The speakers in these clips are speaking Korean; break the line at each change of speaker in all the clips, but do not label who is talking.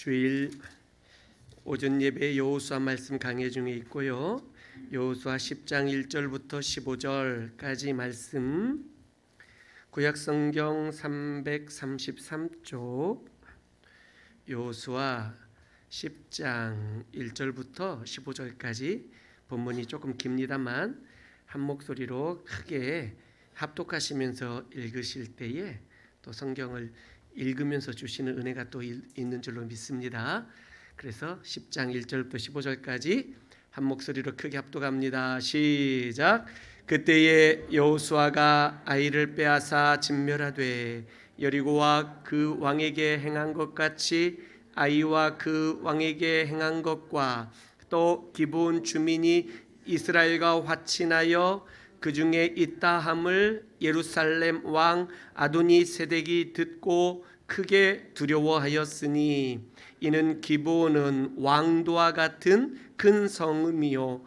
주일 오전 예배 여호수아 말씀 강해 중에 있고요. 여호수아 10장 1절부터 15절까지 말씀, 구약성경 333쪽 여호수아 10장 1절부터 15절까지. 본문이 조금 깁니다만 한 목소리로 크게 합독하시면서 읽으실 때에 또 성경을 읽으면서 주시는 은혜가 또 있는 줄로 믿습니다. 그래서 10장 1절부터 15절까지 한 목소리로 크게 합독합니다. 시작. 그때에 여호수아가 아이를 빼앗아 진멸하되 여리고와 그 왕에게 행한 것 같이 아이와 그 왕에게 행한 것과 또 기브온 주민이 이스라엘과 화친하여 그 중에 있다 함을 예루살렘 왕 아도니세덱이 듣고 크게 두려워하였으니 이는 기브온은 왕도와 같은 큰 성읍이요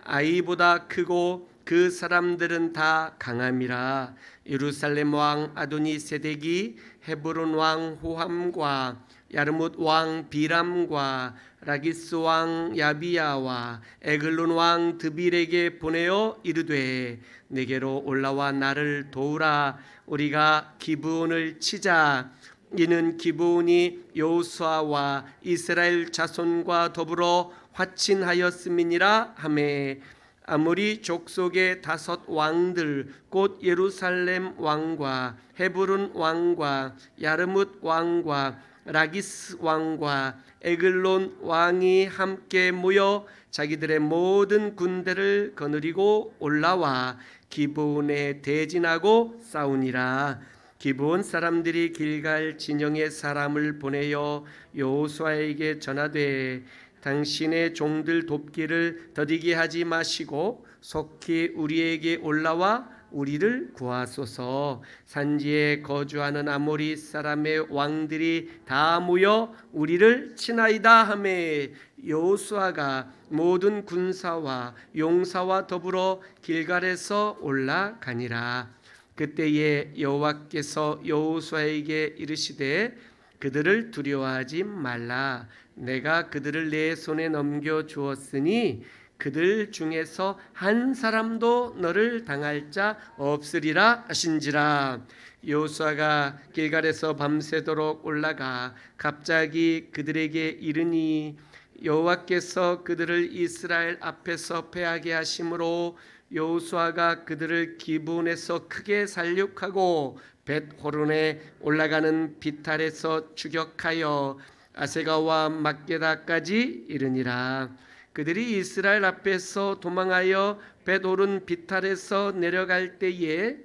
아이보다 크고 그 사람들은 다 강함이라. 예루살렘 왕 아도니세덱이 헤브론 왕 호함과 야르뭇 왕 비람과 라기스 왕 야비야와 에글론 왕 드빌에게 보내어 이르되 내게로 올라와 나를 도우라. 우리가 기브온을 치자. 이는 기브온이 여호수아와 이스라엘 자손과 더불어 화친하였음이니라 하매 아무리 족속의 5 왕들 곧 예루살렘 왕과 헤브론 왕과 야르뭇 왕과 라기스 왕과 에글론 왕이 함께 모여 자기들의 모든 군대를 거느리고 올라와 기브온에 대진하고 싸우니라. 기브온 사람들이 길갈 진영에 사람을 보내어 여호수아에게 전하되 당신의 종들 돕기를 더디게 하지 마시고 속히 우리에게 올라와 우리를 구하소서. 산지에 거주하는 아모리 사람의 왕들이 다 모여 우리를 치나이다 하매 여호수아가 모든 군사와 용사와 더불어 길갈에서 올라가니라. 그때에 여호와께서 여호수아에게 이르시되 그들을 두려워하지 말라. 내가 그들을 내 손에 넘겨 주었으니 그들 중에서 한 사람도 너를 당할 자 없으리라 하신지라. 여호수아가 길갈에서 밤새도록 올라가 갑자기 그들에게 이르니 여호와께서 그들을 이스라엘 앞에서 패하게 하심으로 여호수아가 그들을 기브온에서 크게 살육하고 벳호론에 올라가는 비탈에서 추격하여 아세가와 막게다까지 이르니라. 그들이 이스라엘 앞에서 도망하여 벳호론 비탈에서 내려갈 때에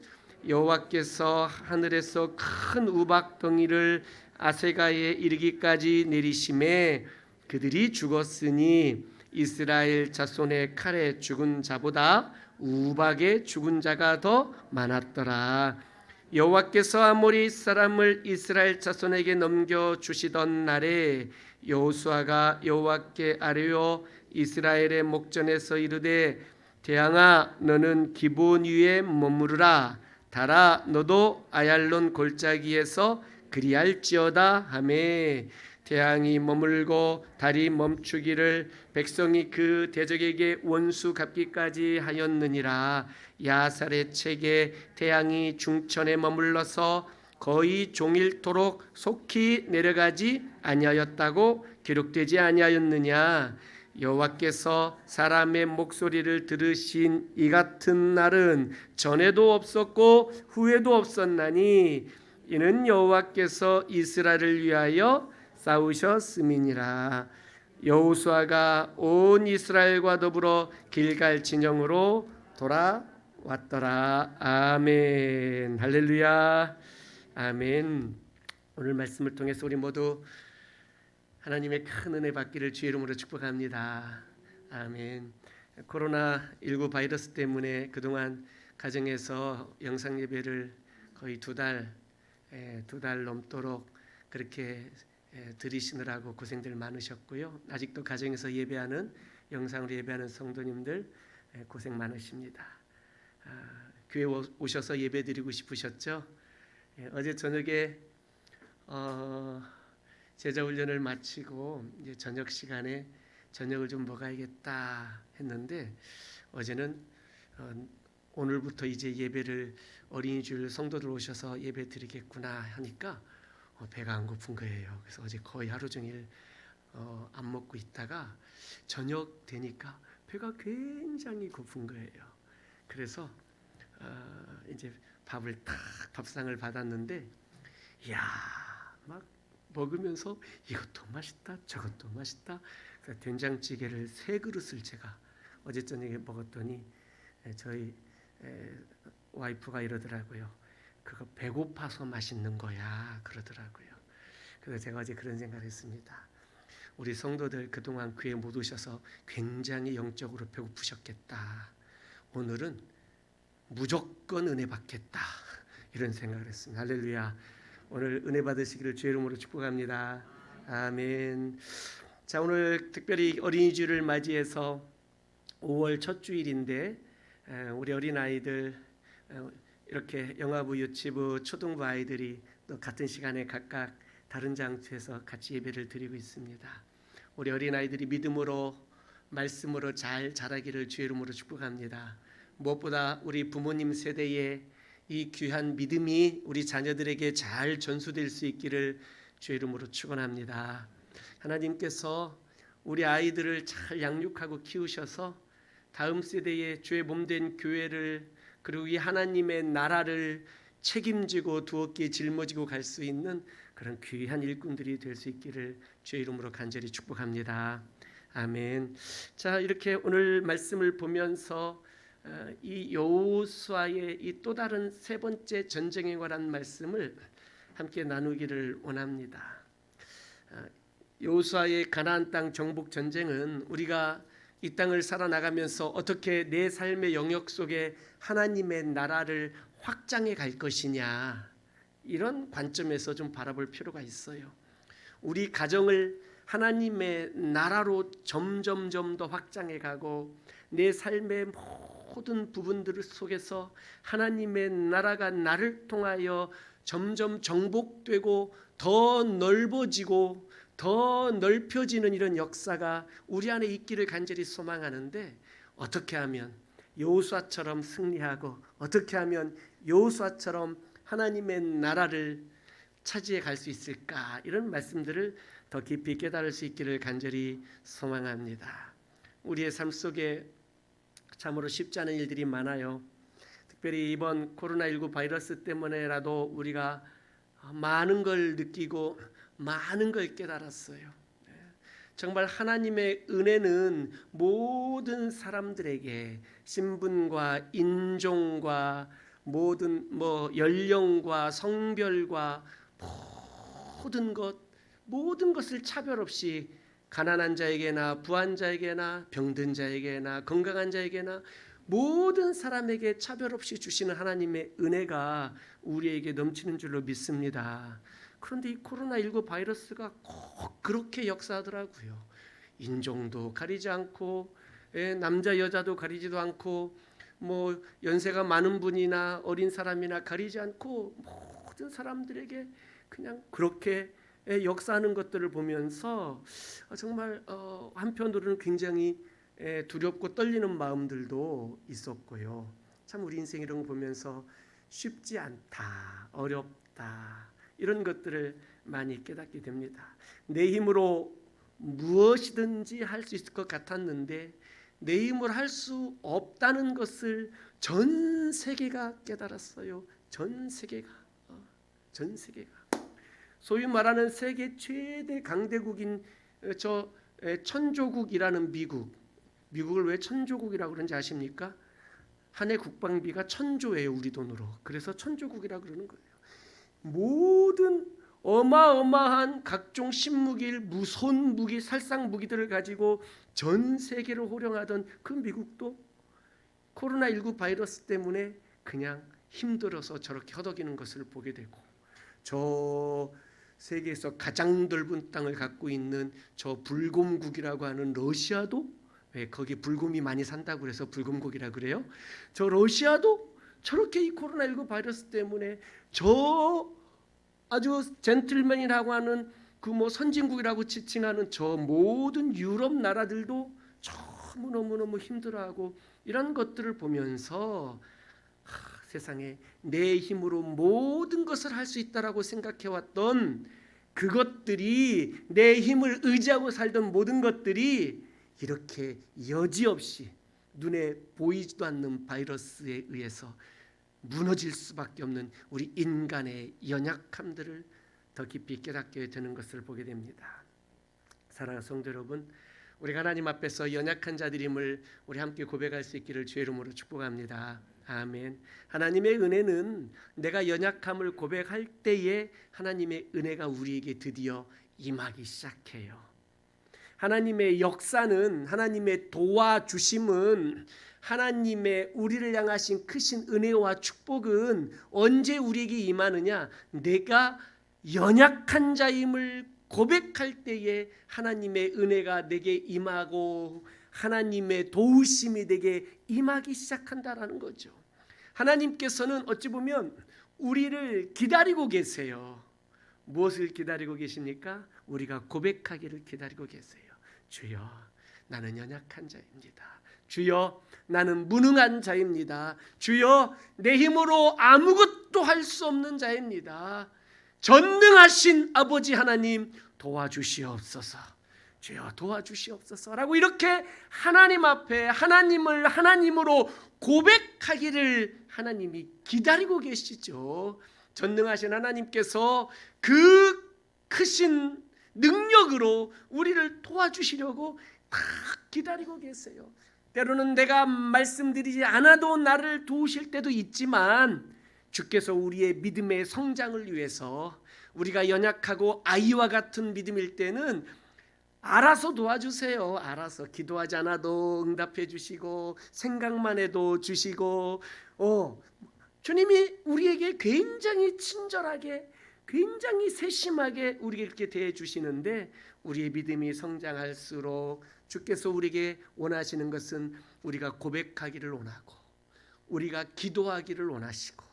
여호와께서 하늘에서 큰 우박덩이를 아세가에 이르기까지 내리심에 그들이 죽었으니 이스라엘 자손의 칼에 죽은 자보다 우박에 죽은 자가 더 많았더라. 여호와께서 아모리 사람을 이스라엘 자손에게 넘겨주시던 날에 여호수아가 여호와께 아뢰어 이스라엘의 목전에서 이르되 대항아 너는 기브온 위에 머무르라. 달아 너도 아얄론 골짜기에서 그리할지어다 하매 대항이 머물고 달이 멈추기를 백성이 그 대적에게 원수 갚기까지 하였느니라. 야살의 책에 대항이 중천에 머물러서 거의 종일토록 속히 내려가지 아니하였다고 기록되지 아니하였느냐. 여호와께서 사람의 목소리를 들으신 이 같은 날은 전에도 없었고 후에도 없었나니 이는 여호와께서 이스라엘을 위하여 싸우셨음이니라. 여호수아가 온 이스라엘과 더불어 길갈 진영으로 돌아왔더라. 아멘. 할렐루야. 아멘. 오늘 말씀을 통해서 우리 모두 하나님의 큰 은혜 받기를 주의 이름으로 축복합니다. 아멘. 코로나19 바이러스 때문에 그동안 가정에서 영상 예배를 거의 2달 넘도록 그렇게 드리시느라고 고생들 많으셨고요. 아직도 가정에서 예배하는 영상으로 예배하는 성도님들 고생 많으십니다. 교회 오셔서 예배 드리고 싶으셨죠? 어제 저녁에 제자 훈련을 마치고 이제 저녁 시간에 저녁을 좀 먹어야겠다 했는데 어제는 오늘부터 이제 예배를 어린이 주일 성도들 오셔서 예배 드리겠구나 하니까 배가 안 고픈 거예요. 그래서 어제 거의 하루 종일 안 먹고 있다가 저녁 되니까 배가 굉장히 고픈 거예요. 그래서 이제 밥상을 받았는데 이야 막 먹으면서 이것도 맛있다 저것도 맛있다. 그래서 된장찌개를 3그릇을 제가 어제 저녁에 먹었더니 저희 와이프가 이러더라고요. 그거 배고파서 맛있는 거야 그러더라고요. 그래서 제가 어제 그런 생각을 했습니다. 우리 성도들 그동안 교회 못 오셔서 굉장히 영적으로 배고프셨겠다. 오늘은 무조건 은혜 받겠다 이런 생각을 했습니다. 할렐루야. 오늘 은혜 받으시기를 주의 이름으로 축복합니다. 아멘. 자, 오늘 특별히 어린이주일을 맞이해서 5월 첫 주일인데 우리 어린아이들 이렇게 영아부, 유치부, 초등부 아이들이 또 같은 시간에 각각 다른 장소에서 같이 예배를 드리고 있습니다. 우리 어린아이들이 믿음으로 말씀으로 잘 자라기를 주의 이름으로 축복합니다. 무엇보다 우리 부모님 세대의 이 귀한 믿음이 우리 자녀들에게 잘 전수될 수 있기를 주의 이름으로 축원합니다. 하나님께서 우리 아이들을 잘 양육하고 키우셔서 다음 세대의 주의 몸된 교회를 그리고 이 하나님의 나라를 책임지고 두어끼에 짊어지고 갈 수 있는 그런 귀한 일꾼들이 될 수 있기를 주의 이름으로 간절히 축복합니다. 아멘. 자, 이렇게 오늘 말씀을 보면서 이 여호수아의 이 또 다른 3번째 전쟁에 관한 말씀을 함께 나누기를 원합니다. 여호수아의 가나안 땅 정복 전쟁은 우리가 이 땅을 살아나가면서 어떻게 내 삶의 영역 속에 하나님의 나라를 확장해 갈 것이냐 이런 관점에서 좀 바라볼 필요가 있어요. 우리 가정을 하나님의 나라로 점점 더 확장해 가고 내 삶의 모든 부분들 속에서 하나님의 나라가 나를 통하여 점점 정복되고 더 넓어지고 더 넓혀지는 이런 역사가 우리 안에 있기를 간절히 소망하는데 어떻게 하면 여호수아처럼 승리하고 어떻게 하면 여호수아처럼 하나님의 나라를 차지해 갈 수 있을까 이런 말씀들을 더 깊이 깨달을 수 있기를 간절히 소망합니다. 우리의 삶 속에 참으로 쉽지 않은 일들이 많아요. 특별히 이번 코로나19 바이러스 때문에라도 우리가 많은 걸 느끼고 많은 걸 깨달았어요. 정말 하나님의 은혜는 모든 사람들에게 신분과 인종과 모든 연령과 성별과 모든 것을 차별 없이 가난한 자에게나 부한 자에게나 병든 자에게나 건강한 자에게나 모든 사람에게 차별 없이 주시는 하나님의 은혜가 우리에게 넘치는 줄로 믿습니다. 그런데 이 코로나19 바이러스가 꼭 그렇게 역사하더라고요. 인종도 가리지 않고 남자 여자도 가리지도 않고 연세가 많은 분이나 어린 사람이나 가리지 않고 모든 사람들에게 그냥 그렇게 역사하는 것들을 보면서 정말 한편으로는 굉장히 두렵고 떨리는 마음들도 있었고요. 참 우리 인생 이런 거 보면서 쉽지 않다, 어렵다 이런 것들을 많이 깨닫게 됩니다. 내 힘으로 무엇이든지 할 수 있을 것 같았는데 내 힘으로 할 수 없다는 것을 전 세계가 깨달았어요. 전 세계가 소위 말하는 세계 최대 강대국인 천조국이라는 미국을 왜 천조국이라고 그런지 아십니까? 한 해 국방비가 1,000조예요 우리 돈으로. 그래서 천조국이라고 그러는 거예요. 모든 어마어마한 각종 신무기, 무손 무기, 살상 무기들을 가지고 전 세계를 호령하던 그 미국도 코로나19 바이러스 때문에 그냥 힘들어서 저렇게 허덕이는 것을 보게 되고 저 세계에서 가장 넓은 땅을 갖고 있는 저 불곰국이라고 하는 러시아도 거기 불곰이 많이 산다고 그래서 불곰국이라고 그래요. 저 러시아도 저렇게 이 코로나19 바이러스 때문에 저 아주 젠틀맨이라고 하는 그 뭐 선진국이라고 지칭하는 저 모든 유럽 나라들도 너무너무 힘들어하고 이런 것들을 보면서 세상에 내 힘으로 모든 것을 할 수 있다라고 생각해왔던 그것들이, 내 힘을 의지하고 살던 모든 것들이 이렇게 여지없이 눈에 보이지도 않는 바이러스에 의해서 무너질 수밖에 없는 우리 인간의 연약함들을 더 깊이 깨닫게 되는 것을 보게 됩니다. 사랑하는 성도 여러분, 우리가 하나님 앞에서 연약한 자들임을 우리 함께 고백할 수 있기를 주의 이름으로 축복합니다. 아멘. 하나님의 은혜는 내가 연약함을 고백할 때에 하나님의 은혜가 우리에게 드디어 임하기 시작해요. 하나님의 역사는, 하나님의 도와주심은, 하나님의 우리를 향하신 크신 은혜와 축복은 언제 우리에게 임하느냐? 내가 연약한 자임을 고백할 때에 하나님의 은혜가 내게 임하고 하나님의 도우심이 내게 임하기 시작한다라는 거죠. 하나님께서는 어찌 보면 우리를 기다리고 계세요. 무엇을 기다리고 계십니까? 우리가 고백하기를 기다리고 계세요. 주여, 나는 연약한 자입니다. 주여, 나는 무능한 자입니다. 주여, 내 힘으로 아무것도 할 수 없는 자입니다. 전능하신 아버지 하나님 도와주시옵소서. 주여 도와주시옵소서라고 이렇게 하나님 앞에 하나님을 하나님으로 고백하기를 하나님이 기다리고 계시죠. 전능하신 하나님께서 그 크신 능력으로 우리를 도와주시려고 다 기다리고 계세요. 때로는 내가 말씀드리지 않아도 나를 도우실 때도 있지만 주께서 우리의 믿음의 성장을 위해서, 우리가 연약하고 아이와 같은 믿음일 때는 알아서 도와주세요. 알아서 기도하지 않아도 응답해 주시고 생각만 해도 주시고 주님이 우리에게 굉장히 친절하게, 굉장히 세심하게 우리에게 대해 주시는데, 우리의 믿음이 성장할수록 주께서 우리에게 원하시는 것은 우리가 고백하기를 원하고 우리가 기도하기를 원하시고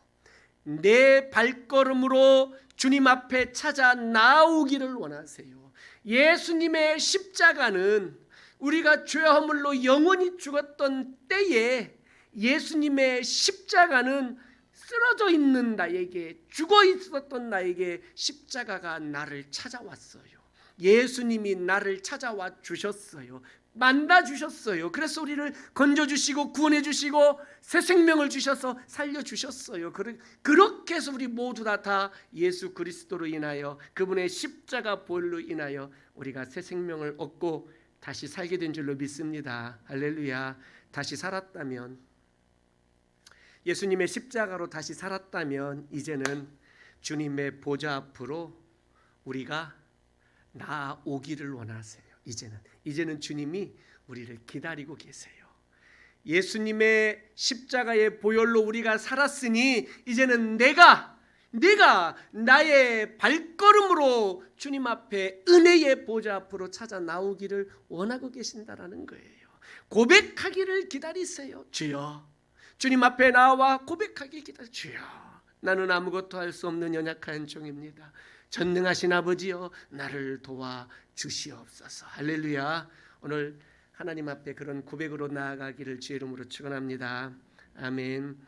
내 발걸음으로 주님 앞에 찾아 나오기를 원하세요. 예수님의 십자가는 우리가 죄 허물로 영원히 죽었던 때에 예수님의 십자가는 쓰러져 있는 나에게, 죽어 있었던 나에게 십자가가 나를 찾아왔어요. 예수님이 나를 찾아와 주셨어요. 만나 주셨어요. 그래서 우리를 건져 주시고 구원해 주시고 새 생명을 주셔서 살려 주셨어요. 그렇게 해서 우리 모두 다 예수 그리스도로 인하여, 그분의 십자가 보혈로 인하여 우리가 새 생명을 얻고 다시 살게 된 줄로 믿습니다. 할렐루야. 다시 살았다면, 예수님의 십자가로 다시 살았다면 이제는 주님의 보좌 앞으로 우리가 나오기를 원하세요. 이제는 주님이 우리를 기다리고 계세요. 예수님의 십자가의 보혈로 우리가 살았으니 이제는 내가 나의 발걸음으로 주님 앞에 은혜의 보좌 앞으로 찾아 나오기를 원하고 계신다라는 거예요. 고백하기를 기다리세요. 주여, 주님 앞에 나와 고백하기를 기다려. 주여, 나는 아무것도 할 수 없는 연약한 종입니다. 전능하신 아버지여, 나를 도와주시옵소서. 할렐루야. 오늘 하나님 앞에 그런 고백으로 나아가기를 주의 이름으로 축원합니다. 아멘.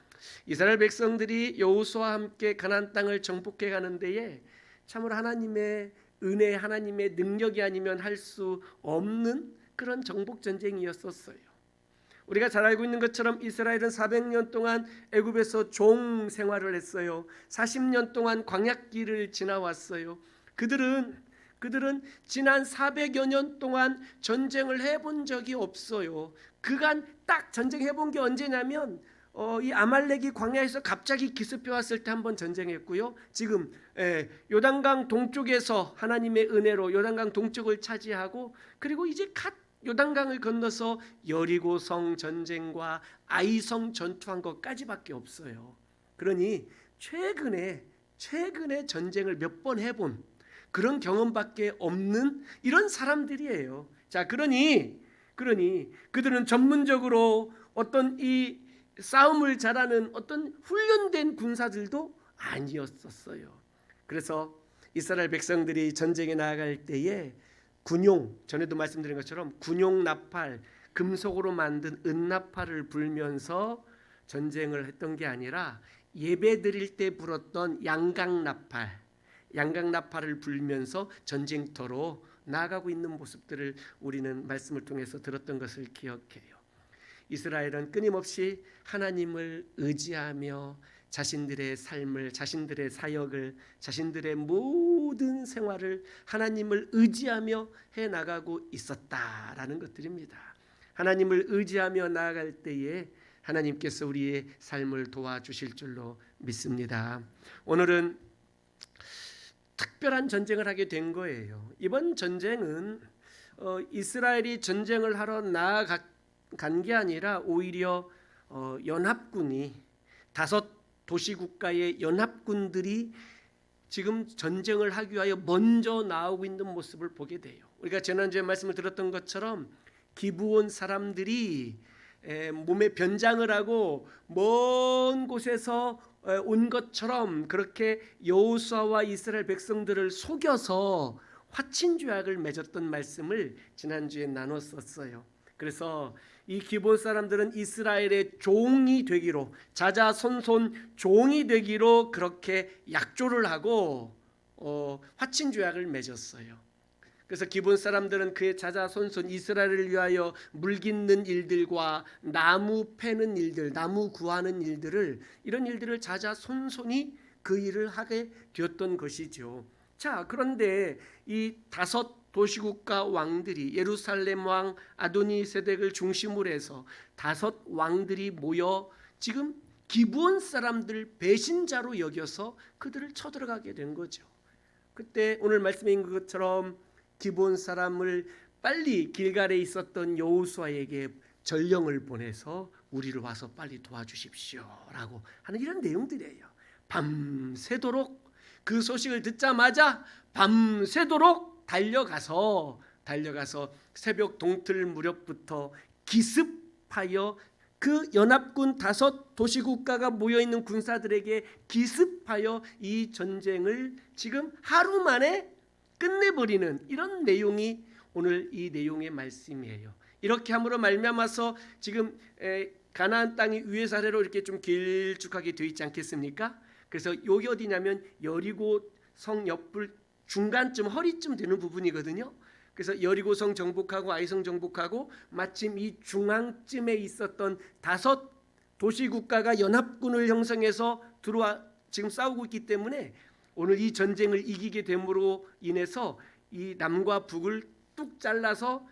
이스라엘 백성들이 여호수아와 함께 가나안 땅을 정복해 가는 데에 참으로 하나님의 은혜, 하나님의 능력이 아니면 할 수 없는 그런 정복 전쟁이었었어요. 우리가 잘 알고 있는 것처럼 이스라엘은 400년 동안 애굽에서 종 생활을 했어요. 40년 동안 광야길을 지나왔어요. 그들은 지난 400여 년 동안 전쟁을 해본 적이 없어요. 그간 딱 전쟁해본 게 언제냐면 이 아말렉이 광야에서 갑자기 기습해 왔을 때 한번 전쟁했고요. 지금 요단강 동쪽에서 하나님의 은혜로 요단강 동쪽을 차지하고, 그리고 이제 갓 요단강을 건너서 여리고성 전쟁과 아이성 전투한 것까지밖에 없어요. 그러니 최근에 전쟁을 몇 번 해본 그런 경험밖에 없는 이런 사람들이에요. 자, 그러니 그들은 전문적으로 어떤 이 싸움을 잘하는 어떤 훈련된 군사들도 아니었었어요. 그래서 이스라엘 백성들이 전쟁에 나아갈 때에 군용, 전에도 말씀드린 것처럼 군용 나팔, 금속으로 만든 은나팔을 불면서 전쟁을 했던 게 아니라 예배 드릴 때 불었던 양강나팔을 불면서 전쟁터로 나아가고 있는 모습들을 우리는 말씀을 통해서 들었던 것을 기억해요. 이스라엘은 끊임없이 하나님을 의지하며 자신들의 삶을, 자신들의 사역을, 자신들의 모든 생활을 하나님을 의지하며 해나가고 있었다라는 것들입니다. 하나님을 의지하며 나아갈 때에 하나님께서 우리의 삶을 도와주실 줄로 믿습니다. 오늘은 특별한 전쟁을 하게 된 거예요. 이번 전쟁은 이스라엘이 전쟁을 하러 나아간 게 아니라 오히려 연합군이 5 도시국가의 연합군들이 지금 전쟁을 하기 위하여 먼저 나오고 있는 모습을 보게 돼요. 우리가 지난주에 말씀을 들었던 것처럼 기브온 사람들이 몸에 변장을 하고 먼 곳에서 온 것처럼 그렇게 여호수아와 이스라엘 백성들을 속여서 화친조약을 맺었던 말씀을 지난주에 나눴었어요. 그래서 이 기브온 사람들은 이스라엘의 종이 되기로, 자자손손 종이 되기로 그렇게 약조를 하고 화친조약을 맺었어요. 그래서 기브온 사람들은 그의 자자손손 이스라엘을 위하여 물 깃는 일들과 나무 패는 일들, 나무 구하는 일들을, 이런 일들을 자자손손이 그 일을 하게 되었던 것이죠. 자, 그런데 이 5 도시국가 왕들이, 예루살렘 왕 아도니세덱을 중심으로 해서 5 왕들이 모여 지금 기브온 사람들 배신자로 여겨서 그들을 쳐들어가게 된 거죠. 그때 오늘 말씀인 것처럼 기브온 사람을 빨리 길갈에 있었던 여호수아에게 전령을 보내서 우리를 와서 빨리 도와주십시오라고 하는 이런 내용들이에요. 밤새도록 그 소식을 듣자마자 밤새도록 달려가서 새벽 동틀 무렵부터 기습하여 그 연합군 5 도시국가가 모여있는 군사들에게 기습하여 이 전쟁을 지금 하루 만에 끝내버리는 이런 내용이 오늘 이 내용의 말씀이에요. 이렇게 함으로 말미암아서 지금 가나안 땅이 위에서 아래로 이렇게 좀 길쭉하게 되어 있지 않겠습니까? 그래서 여기 어디냐면 여리고 성 옆을 중간쯤 허리쯤 되는 부분이거든요. 그래서 여리고성 정복하고 아이성 정복하고 마침 이 중앙쯤에 있었던 5 도시국가가 연합군을 형성해서 들어와 지금 싸우고 있기 때문에 오늘 이 전쟁을 이기게 됨으로 인해서 이 남과 북을 뚝 잘라서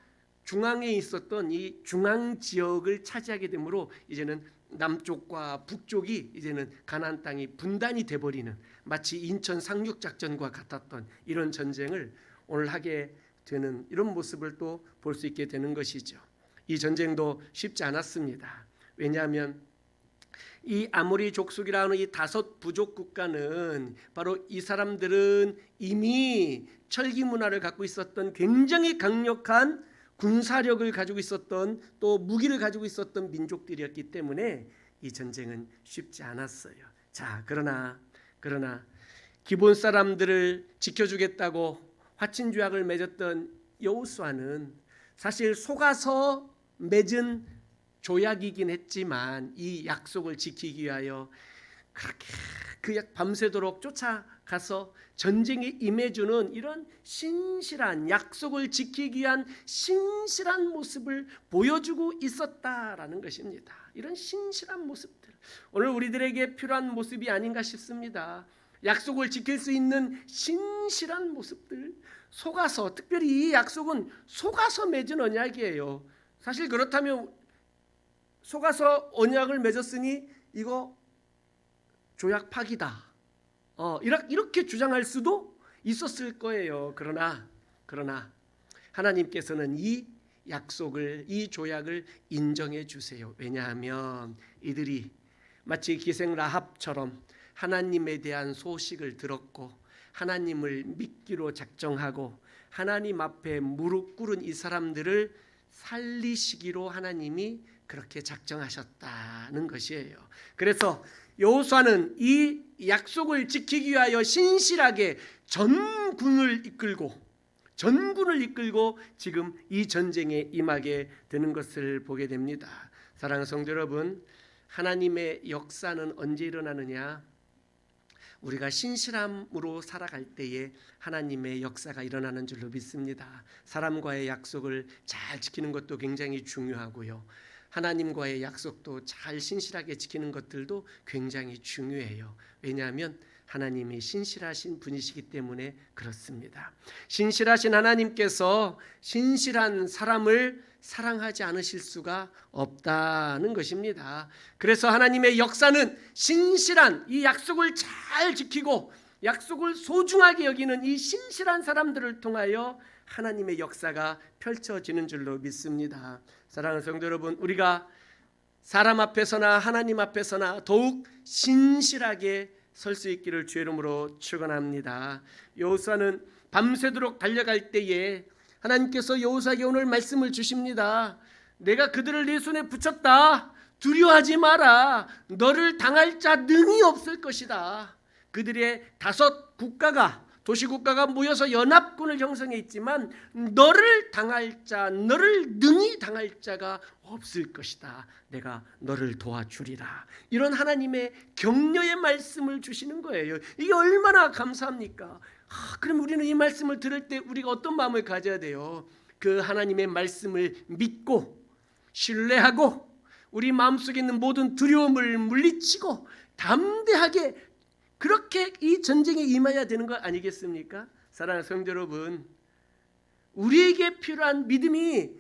중앙에 있었던 이 중앙 지역을 차지하게 되므로 이제는 남쪽과 북쪽이 이제는 가나안 땅이 분단이 돼버리는, 마치 인천 상륙 작전과 같았던 이런 전쟁을 오늘 하게 되는 이런 모습을 또 볼 수 있게 되는 것이죠. 이 전쟁도 쉽지 않았습니다. 왜냐하면 이 아모리 족속이라는 이 5 부족 국가는 바로 이 사람들은 이미 철기 문화를 갖고 있었던 굉장히 강력한 군사력을 가지고 있었던, 또 무기를 가지고 있었던 민족들이었기 때문에 이 전쟁은 쉽지 않았어요. 자, 그러나 기브온 사람들을 지켜주겠다고 화친조약을 맺었던 여호수아는 사실 속아서 맺은 조약이긴 했지만 이 약속을 지키기 위하여 그렇게 밤새도록 쫓아가서 전쟁에 임해주는 이런 신실한, 약속을 지키기 위한 신실한 모습을 보여주고 있었다라는 것입니다. 이런 신실한 모습들, 오늘 우리들에게 필요한 모습이 아닌가 싶습니다. 약속을 지킬 수 있는 신실한 모습들, 속아서, 특별히 이 약속은 속아서 맺은 언약이에요. 사실 그렇다면 속아서 언약을 맺었으니 이거 조약 파기다, 이렇게 주장할 수도 있었을 거예요. 그러나 하나님께서는 이 약속을, 이 조약을 인정해 주세요. 왜냐하면 이들이 마치 기생 라합처럼 하나님에 대한 소식을 들었고 하나님을 믿기로 작정하고 하나님 앞에 무릎 꿇은 이 사람들을 살리시기로 하나님이 그렇게 작정하셨다는 것이에요. 그래서 여호수아는 이 약속을 지키기 위하여 신실하게 전군을 이끌고 지금 이 전쟁에 임하게 되는 것을 보게 됩니다. 사랑하는 성도 여러분, 하나님의 역사는 언제 일어나느냐? 우리가 신실함으로 살아갈 때에 하나님의 역사가 일어나는 줄로 믿습니다. 사람과의 약속을 잘 지키는 것도 굉장히 중요하고요. 하나님과의 약속도 잘 신실하게 지키는 것들도 굉장히 중요해요. 왜냐하면 하나님이 신실하신 분이시기 때문에 그렇습니다. 신실하신 하나님께서 신실한 사람을 사랑하지 않으실 수가 없다는 것입니다. 그래서 하나님의 역사는 신실한 이 약속을 잘 지키고 약속을 소중하게 여기는 이 신실한 사람들을 통하여 하나님의 역사가 펼쳐지는 줄로 믿습니다. 사랑하는 성도 여러분, 우리가 사람 앞에서나 하나님 앞에서나 더욱 신실하게 설 수 있기를 주의 이름으로 축원합니다. 여호수아는 밤새도록 달려갈 때에 하나님께서 여호수아에게 오늘 말씀을 주십니다. 내가 그들을 네 손에 붙였다. 두려워하지 마라. 너를 당할 자 능히 없을 것이다. 그들의 5 국가가 도시국가가 모여서 연합군을 형성해 있지만 너를 능히 당할 자가 없을 것이다. 내가 너를 도와주리라. 이런 하나님의 격려의 말씀을 주시는 거예요. 이게 얼마나 감사합니까? 그럼 우리는 이 말씀을 들을 때 우리가 어떤 마음을 가져야 돼요? 그 하나님의 말씀을 믿고 신뢰하고 우리 마음속에 있는 모든 두려움을 물리치고 담대하게 그렇게 이 전쟁에 임해야 되는 거 아니겠습니까? 사랑하는 성도 여러분, 우리에게 필요한 믿음이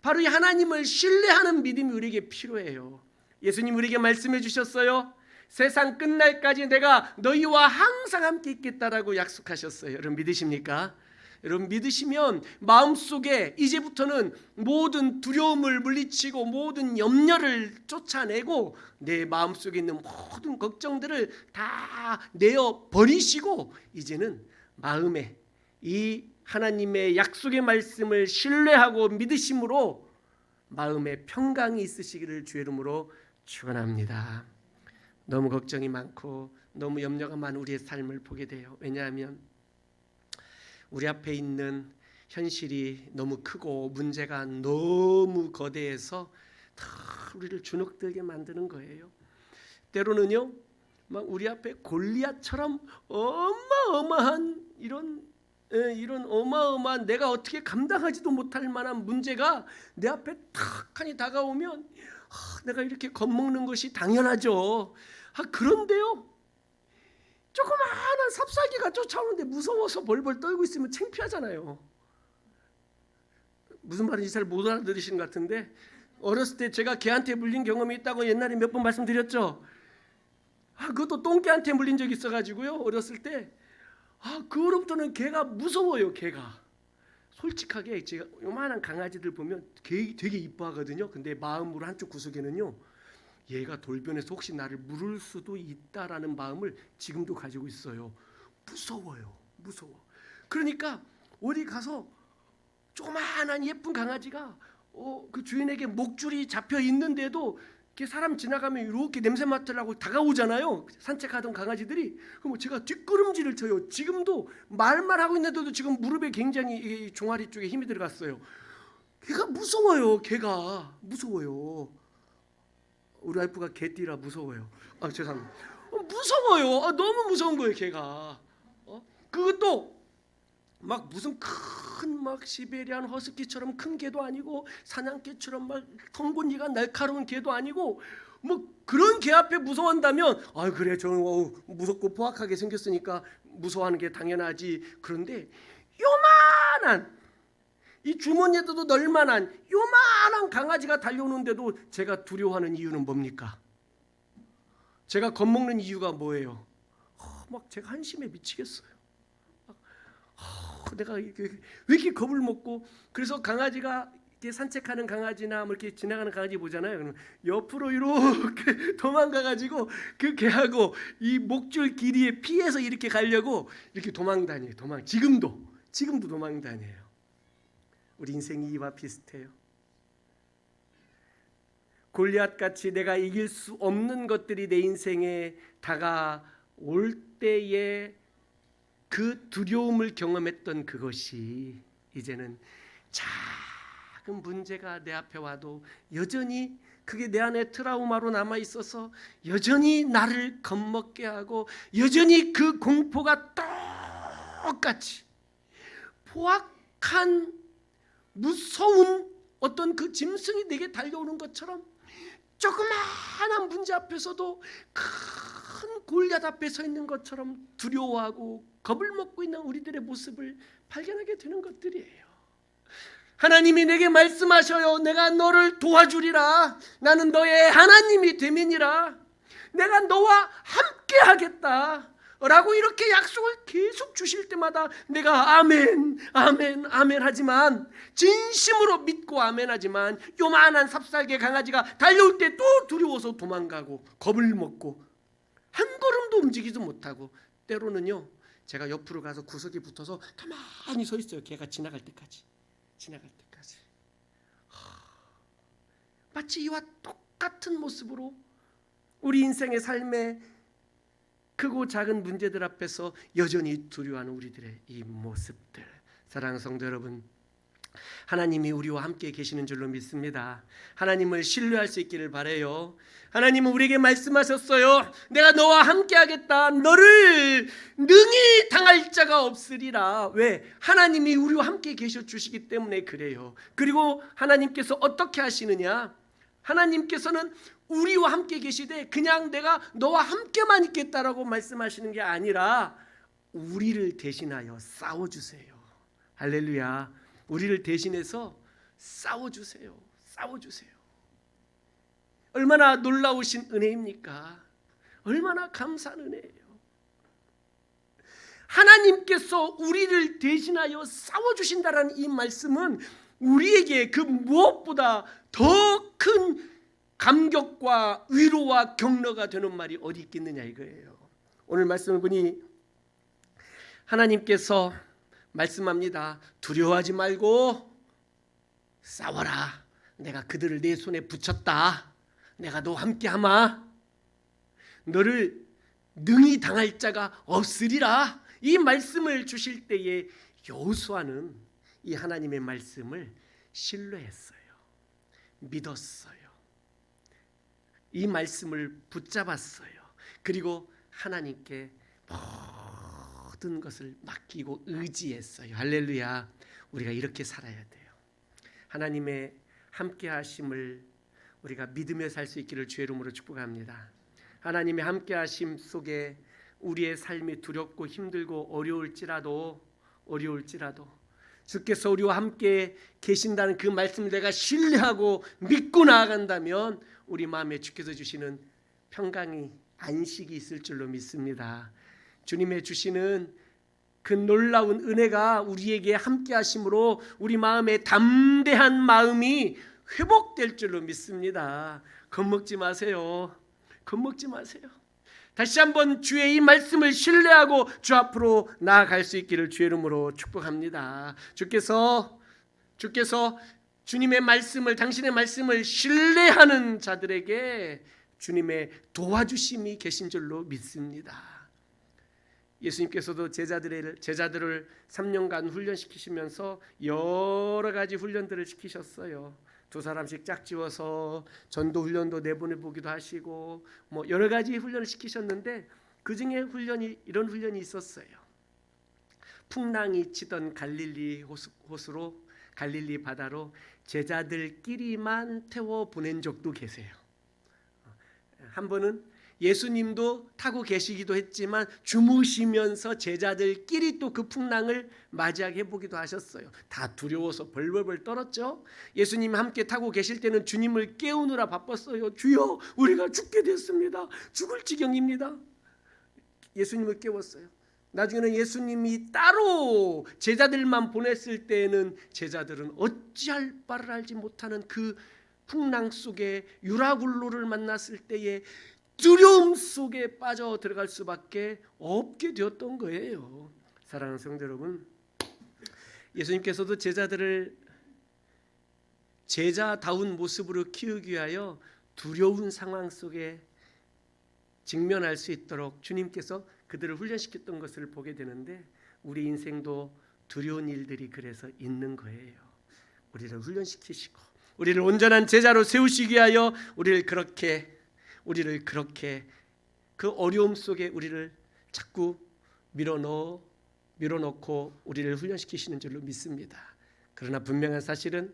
바로 이 하나님을 신뢰하는 믿음이 우리에게 필요해요. 예수님 우리에게 말씀해 주셨어요. 세상 끝날까지 내가 너희와 항상 함께 있겠다라고 약속하셨어요. 여러분 믿으십니까? 여러분 믿으시면 마음속에 이제부터는 모든 두려움을 물리치고 모든 염려를 쫓아내고 내 마음속에 있는 모든 걱정들을 다 내어 버리시고 이제는 마음에 이 하나님의 약속의 말씀을 신뢰하고 믿으심으로 마음에 평강이 있으시기를 주의 이름으로 축원합니다. 너무 걱정이 많고 너무 염려가 많은 우리의 삶을 보게 돼요. 왜냐하면 우리 앞에 있는 현실이 너무 크고 문제가 너무 거대해서 다 우리를 주눅들게 만드는 거예요. 때로는요, 막 우리 앞에 골리앗처럼 어마어마한 이런 어마어마한 내가 어떻게 감당하지도 못할 만한 문제가 내 앞에 탁하니 다가오면 내가 이렇게 겁먹는 것이 당연하죠. 그런데요, 조그마한 삽살개가 쫓아오는데 무서워서 벌벌 떨고 있으면 창피하잖아요. 무슨 말인지 잘 못 알아들으시는 것 같은데 어렸을 때 제가 개한테 물린 경험이 있다고 옛날에 몇 번 말씀드렸죠. 그것도 똥개한테 물린 적이 있어가지고요. 어렸을 때 그 후로부터는 개가 무서워요. 개가 솔직하게 제가 요만한 강아지들 보면 개 되게 이뻐하거든요. 근데 마음으로 한쪽 구석에는요, 얘가 돌변해서 혹시 나를 물을 수도 있다라는 마음을 지금도 가지고 있어요. 무서워요. 무서워. 그러니까 어디 가서 조그마한 예쁜 강아지가 그 주인에게 목줄이 잡혀 있는데도 이렇게 사람 지나가면 이렇게 냄새 맡으려고 다가오잖아요. 산책하던 강아지들이. 그럼 제가 뒷걸음질을 쳐요. 지금도 말만 하고 있는데도 지금 무릎에 굉장히 종아리 쪽에 힘이 들어갔어요. 걔가 무서워요. 걔가 무서워요. 우리 와이프가 개띠라 무서워요. 죄송합니다. 무서워요. 너무 무서운 거예요. 걔가. 그것도 막 무슨 큰 막 시베리안 허스키처럼 큰 개도 아니고 사냥개처럼 막 텅구니가 날카로운 개도 아니고 뭐 그런 개 앞에 무서워한다면 그래 저는 무섭고 포악하게 생겼으니까 무서워하는 게 당연하지. 그런데 요만한 이 주머니에도 널만한 요만한 강아지가 달려오는데도 제가 두려워하는 이유는 뭡니까? 제가 겁먹는 이유가 뭐예요? 막 제가 한심해 미치겠어요. 내가 왜 이렇게 겁을 먹고. 그래서 강아지가 이렇게 산책하는 강아지나 뭐 이렇게 지나가는 강아지 보잖아요. 그러면 옆으로 이렇게 도망가가지고 그 개하고 이 목줄 길이에 피해서 이렇게 가려고 이렇게 도망다녀요. 지금도 도망다녀요. 우리 인생이 이와 비슷해요. 골리앗같이 내가 이길 수 없는 것들이 내 인생에 다가올 때에 그 두려움을 경험했던 그것이 이제는 작은 문제가 내 앞에 와도 여전히 그게 내 안에 트라우마로 남아 있어서 여전히 나를 겁먹게 하고 여전히 그 공포가 똑같이 포악한 무서운 어떤 그 짐승이 내게 달려오는 것처럼 조그마한 문제 앞에서도 큰 골리앗 앞에 서 있는 것처럼 두려워하고 겁을 먹고 있는 우리들의 모습을 발견하게 되는 것들이에요. 하나님이 내게 말씀하셔요. 내가 너를 도와주리라. 나는 너의 하나님이 됨이니라. 내가 너와 함께 하겠다 라고 이렇게 약속을 계속 주실 때마다 내가 아멘 아멘 아멘 하지만, 진심으로 믿고 아멘 하지만, 요만한 삽살개 강아지가 달려올 때 또 두려워서 도망가고 겁을 먹고 한 걸음도 움직이지 못하고, 때로는요 제가 옆으로 가서 구석에 붙어서 가만히 서 있어요. 걔가 지나갈 때까지. 마치 이와 똑같은 모습으로 우리 인생의 삶에 크고 작은 문제들 앞에서 여전히 두려워하는 우리들의 이 모습들. 사랑하는 성도 여러분, 하나님이 우리와 함께 계시는 줄로 믿습니다. 하나님을 신뢰할 수 있기를 바라요. 하나님은 우리에게 말씀하셨어요. 내가 너와 함께 하겠다. 너를 능히 당할 자가 없으리라. 왜? 하나님이 우리와 함께 계셔 주시기 때문에 그래요. 그리고 하나님께서 어떻게 하시느냐? 하나님께서는 우리와 함께 계시되 그냥 내가 너와 함께만 있겠다라고 말씀하시는 게 아니라 우리를 대신하여 싸워주세요. 할렐루야. 우리를 대신해서 싸워주세요. 얼마나 놀라우신 은혜입니까? 얼마나 감사한 은혜예요. 하나님께서 우리를 대신하여 싸워주신다라는 이 말씀은 우리에게 그 무엇보다 더 큰 감격과 위로와 격려가 되는 말이 어디 있겠느냐 이거예요. 오늘 말씀을 보니 하나님께서 말씀합니다. 두려워하지 말고 싸워라. 내가 그들을 내 손에 붙였다. 내가 너와 함께하마. 너를 능히 당할 자가 없으리라. 이 말씀을 주실 때에 여호수아는 이 하나님의 말씀을 신뢰했어요. 믿었어요. 이 말씀을 붙잡았어요. 그리고 하나님께 모든 것을 맡기고 의지했어요. 할렐루야. 우리가 이렇게 살아야 돼요. 하나님의 함께 하심을 우리가 믿으며 살 수 있기를 주의 이름으로 축복합니다. 하나님의 함께 하심 속에 우리의 삶이 두렵고 힘들고 어려울지라도 주께서 우리와 함께 계신다는 그 말씀을 내가 신뢰하고 믿고 나아간다면 우리 마음에 주께서 주시는 평강이, 안식이 있을 줄로 믿습니다. 주님의 주시는 그 놀라운 은혜가 우리에게 함께 하심으로 우리 마음에 담대한 마음이 회복될 줄로 믿습니다. 겁먹지 마세요. 다시 한번 주의 이 말씀을 신뢰하고 주 앞으로 나아갈 수 있기를 주의 이름으로 축복합니다. 주께서 주님의 말씀을, 당신의 말씀을 신뢰하는 자들에게 주님의 도와주심이 계신 줄로 믿습니다. 예수님께서도 제자들을 3년간 훈련시키시면서 여러 가지 훈련들을 시키셨어요. 2사람씩 짝지어서 전도 훈련도 내보내보기도 하시고 여러 가지 훈련을 시키셨는데 그중에 이런 훈련이 있었어요. 풍랑이 치던 갈릴리 바다로 제자들끼리만 태워 보낸 적도 계세요. 한 번은 예수님도 타고 계시기도 했지만 주무시면서 제자들끼리 또 그 풍랑을 맞이하게 해보기도 하셨어요. 다 두려워서 벌벌벌 떨었죠. 예수님 함께 타고 계실 때는 주님을 깨우느라 바빴어요. 주여, 우리가 죽게 됐습니다. 죽을 지경입니다. 예수님을 깨웠어요. 나중에는 예수님이 따로 제자들만 보냈을 때에는 제자들은 어찌할 바를 알지 못하는 그 풍랑 속에 유라굴로를 만났을 때에 두려움 속에 빠져 들어갈 수밖에 없게 되었던 거예요. 사랑하는 성도 여러분, 예수님께서도 제자들을 제자다운 모습으로 키우기 위하여 두려운 상황 속에 직면할 수 있도록 주님께서 그들을 훈련시켰던 것을 보게 되는데, 우리 인생도 두려운 일들이 그래서 있는 거예요. 우리를 훈련시키시고 우리를 온전한 제자로 세우시기 위하여 우리를 그렇게 그 어려움 속에 우리를 자꾸 밀어넣고 우리를 훈련시키시는 줄로 믿습니다. 그러나 분명한 사실은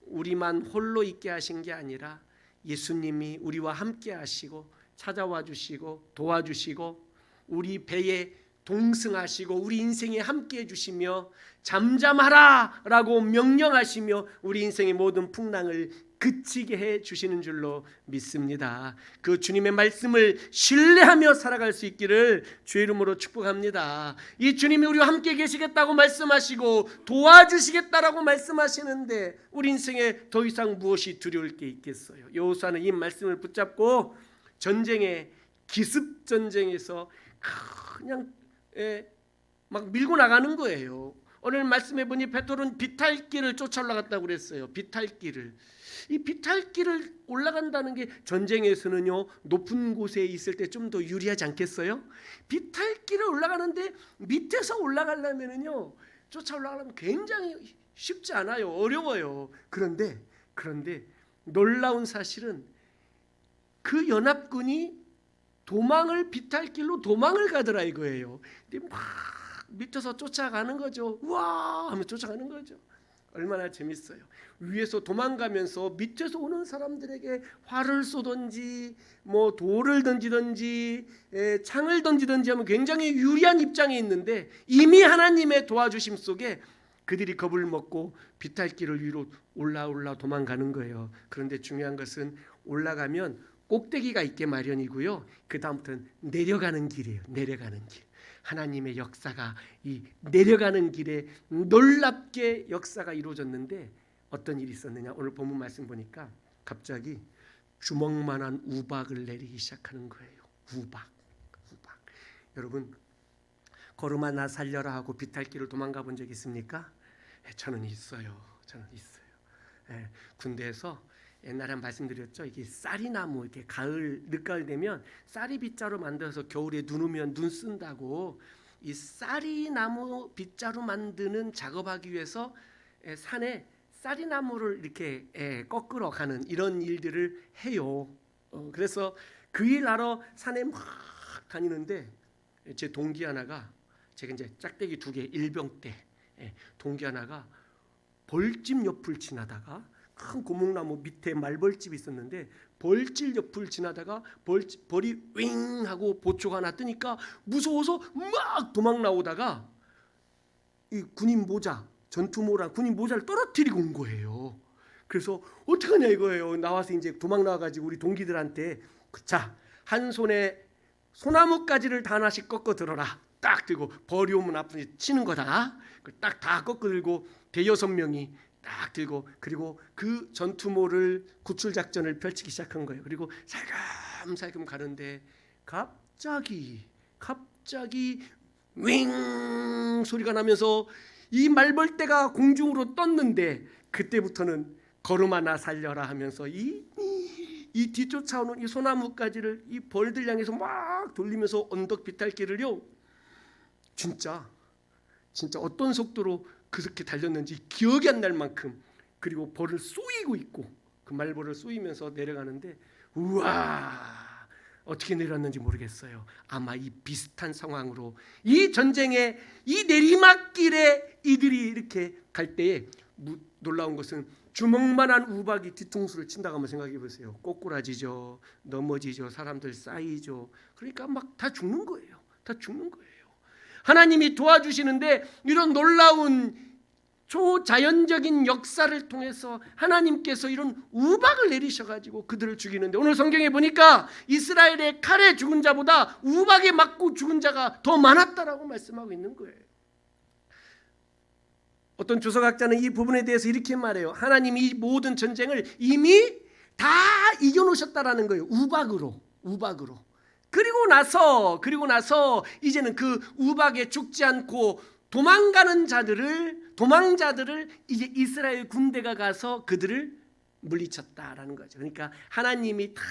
우리만 홀로 있게 하신 게 아니라 예수님이 우리와 함께 하시고 찾아와 주시고 도와주시고 우리 배에 동승하시고 우리 인생에 함께 해주시며 잠잠하라 라고 명령하시며 우리 인생의 모든 풍랑을 그치게 해주시는 줄로 믿습니다. 그 주님의 말씀을 신뢰하며 살아갈 수 있기를 주의 이름으로 축복합니다. 이 주님이 우리와 함께 계시겠다고 말씀하시고 도와주시겠다라고 말씀하시는데 우리 인생에 더 이상 무엇이 두려울 게 있겠어요? 여호수아는 이 말씀을 붙잡고 전쟁에, 기습 전쟁에서 그냥 막 밀고 나가는 거예요. 오늘 말씀해 보니 베드로는 비탈길을 쫓아 올라갔다고 그랬어요. 비탈길을. 이 비탈길을 올라간다는 게 전쟁에서는요, 높은 곳에 있을 때 좀 더 유리하지 않겠어요? 비탈길을 올라가는데 밑에서 올라가려면요, 쫓아 올라가려면 굉장히 쉽지 않아요. 어려워요. 그런데 놀라운 사실은 그 연합군이 비탈길로 도망을 가더라 이거예요. 근데 막 밑에서 쫓아가는 거죠. 우와 하면 쫓아가는 거죠. 얼마나 재밌어요. 위에서 도망가면서 밑에서 오는 사람들에게 활을 쏘든지 뭐 돌을 던지든지 창을 던지든지 하면 굉장히 유리한 입장에 있는데, 이미 하나님의 도와주심 속에 그들이 겁을 먹고 비탈길을 위로 올라 도망가는 거예요. 그런데 중요한 것은 올라가면 꼭대기가 있게 마련이고요, 그 다음부터는 내려가는 길이에요. 내려가는 길. 하나님의 역사가 이 내려가는 길에 놀랍게 역사가 이루어졌는데, 어떤 일이 있었느냐, 오늘 본문 말씀 보니까 갑자기 주먹만한 우박을 내리기 시작하는 거예요. 우박. 여러분, 걸음아 나 살려라 하고 비탈길을 도망가 본 적 있습니까? 저는 있어요. 군대에서 옛날에 말씀드렸죠. 이게 쌀이나무, 이렇게 늦가을 되면 쌀이 빗자루 만들어서 겨울에 눈 오면 눈 쓴다고, 이 쌀이나무 빗자루 만드는 작업하기 위해서 산에 쌀이나무를 이렇게 꺾으러 가는 이런 일들을 해요. 그래서 그 일 하러 산에 막 다니는데, 제 동기 하나가, 제가 이제 짝대기 2개 일병 때 동기 하나가 벌집 옆을 지나다가, 큰 고목나무 밑에 말벌집이 있었는데 벌집 옆을 지나다가 벌이 윙 하고 보초가 하나 뜨니까 무서워서 막 도망 나오다가 이 군인 모자, 전투모랑 군인 모자를 떨어뜨리고 온 거예요. 그래서 어떡하냐 이거예요. 나와서 이제 도망 나와가지고 우리 동기들한테, 자, 한 손에 소나무가지를 다 하나씩 꺾어 들어라. 딱 들고, 벌이 오면 앞으로 치는 거다. 딱 다 꺾어 들고 대여섯 명이 딱 들고, 그리고 그 전투모를 구출 작전을 펼치기 시작한 거예요. 그리고 살금살금 가는데 갑자기 윙 소리가 나면서 이 말벌떼가 공중으로 떴는데, 그때부터는 걸음아 나 살려라 하면서 이 뒤쫓아오는 이 소나무가지를 이 벌들 향해서 막 돌리면서 언덕 비탈길을요, 진짜 어떤 속도로 그렇게 달렸는지 기억이 안 날 만큼, 그리고 벌을 쏘이고 있고 그 말벌을 쏘이면서 내려가는데, 우와, 어떻게 내려왔는지 모르겠어요. 아마 이 비슷한 상황으로 이 전쟁의 이 내리막길에 이들이 이렇게 갈 때에 놀라운 것은 주먹만한 우박이 뒤통수를 친다고 한번 생각해 보세요. 꼬꾸라지죠, 넘어지죠, 사람들 쌓이죠. 그러니까 막 다 죽는 거예요. 하나님이 도와주시는데, 이런 놀라운 초자연적인 역사를 통해서 하나님께서 이런 우박을 내리셔가지고 그들을 죽이는데, 오늘 성경에 보니까 이스라엘의 칼에 죽은 자보다 우박에 맞고 죽은 자가 더 많았다라고 말씀하고 있는 거예요. 어떤 주석학자는 이 부분에 대해서 이렇게 말해요. 하나님이 이 모든 전쟁을 이미 다 이겨놓으셨다라는 거예요. 우박으로. 그리고 나서 이제는 그 우박에 죽지 않고 도망자들을 이제 이스라엘 군대가 가서 그들을 물리쳤다라는 거죠. 그러니까 하나님이 다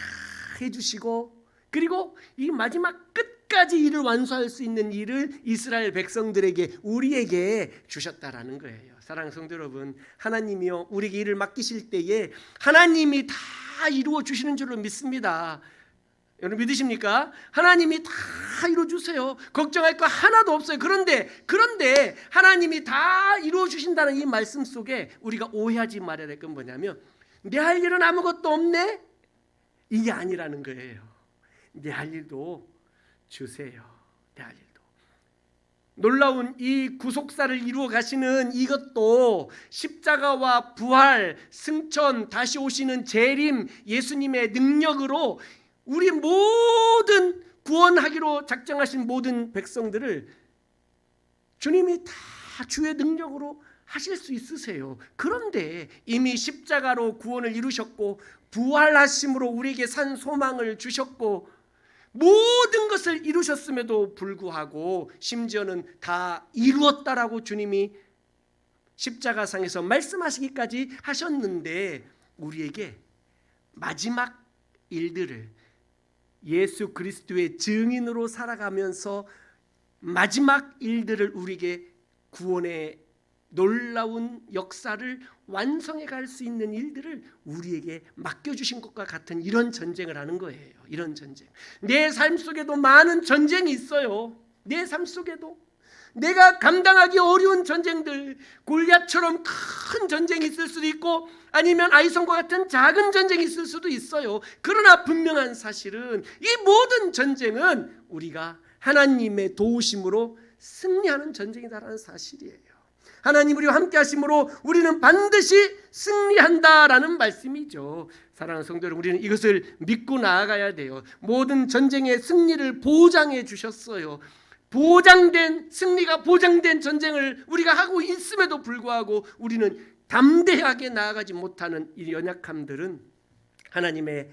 해주시고, 그리고 이 마지막 끝까지 일을 완수할 수 있는 일을 이스라엘 백성들에게, 우리에게 주셨다라는 거예요. 사랑하는 성도 여러분, 하나님이요 우리에게 일을 맡기실 때에 하나님이 다 이루어 주시는 줄로 믿습니다. 여러분 믿으십니까? 하나님이 다 이루어 주세요. 걱정할 거 하나도 없어요. 그런데 하나님이 다 이루어 주신다는 이 말씀 속에 우리가 오해하지 말아야 될 건 뭐냐면, 내 할 일은 아무것도 없네, 이게 아니라는 거예요. 내 할 일도 주세요. 내 할 일도. 놀라운 이 구속사를 이루어 가시는 이것도 십자가와 부활, 승천, 다시 오시는 재림, 예수님의 능력으로 우리 모든 구원하기로 작정하신 모든 백성들을 주님이 다 주의 능력으로 하실 수 있으세요. 그런데 이미 십자가로 구원을 이루셨고, 부활하심으로 우리에게 산 소망을 주셨고, 모든 것을 이루셨음에도 불구하고, 심지어는 다 이루었다라고 주님이 십자가상에서 말씀하시기까지 하셨는데, 우리에게 마지막 일들을 예수 그리스도의 증인으로 살아가면서 마지막 일들을, 우리에게 구원의 놀라운 역사를 완성해 갈 수 있는 일들을 우리에게 맡겨주신 것과 같은 이런 전쟁을 하는 거예요. 이런 전쟁. 내 삶 속에도 많은 전쟁이 있어요. 내 삶 속에도 내가 감당하기 어려운 전쟁들, 골리앗처럼 큰 전쟁이 있을 수도 있고, 아니면 아이성과 같은 작은 전쟁이 있을 수도 있어요. 그러나 분명한 사실은 이 모든 전쟁은 우리가 하나님의 도우심으로 승리하는 전쟁이다라는 사실이에요. 하나님 우리와 함께 하심으로 우리는 반드시 승리한다라는 말씀이죠. 사랑하는 성도 여러분, 우리는 이것을 믿고 나아가야 돼요. 모든 전쟁의 승리를 보장해 주셨어요. 보장된, 승리가 보장된 전쟁을 우리가 하고 있음에도 불구하고 우리는 담대하게 나아가지 못하는 이 연약함들은, 하나님의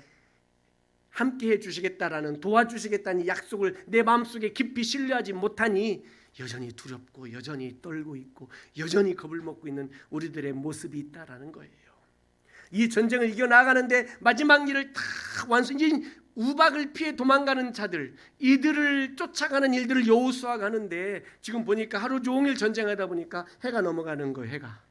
함께해 주시겠다라는, 도와주시겠다는 약속을 내 마음속에 깊이 신뢰하지 못하니 여전히 두렵고, 여전히 떨고 있고, 여전히 겁을 먹고 있는 우리들의 모습이 있다라는 거예요. 이 전쟁을 이겨나가는데 마지막 일을 다 완성, 이제 우박을 피해 도망가는 자들, 이들을 쫓아가는 일들을 여호수아가 하는데, 지금 보니까 하루 종일 전쟁하다 보니까 해가 넘어가는 거예요. 해가.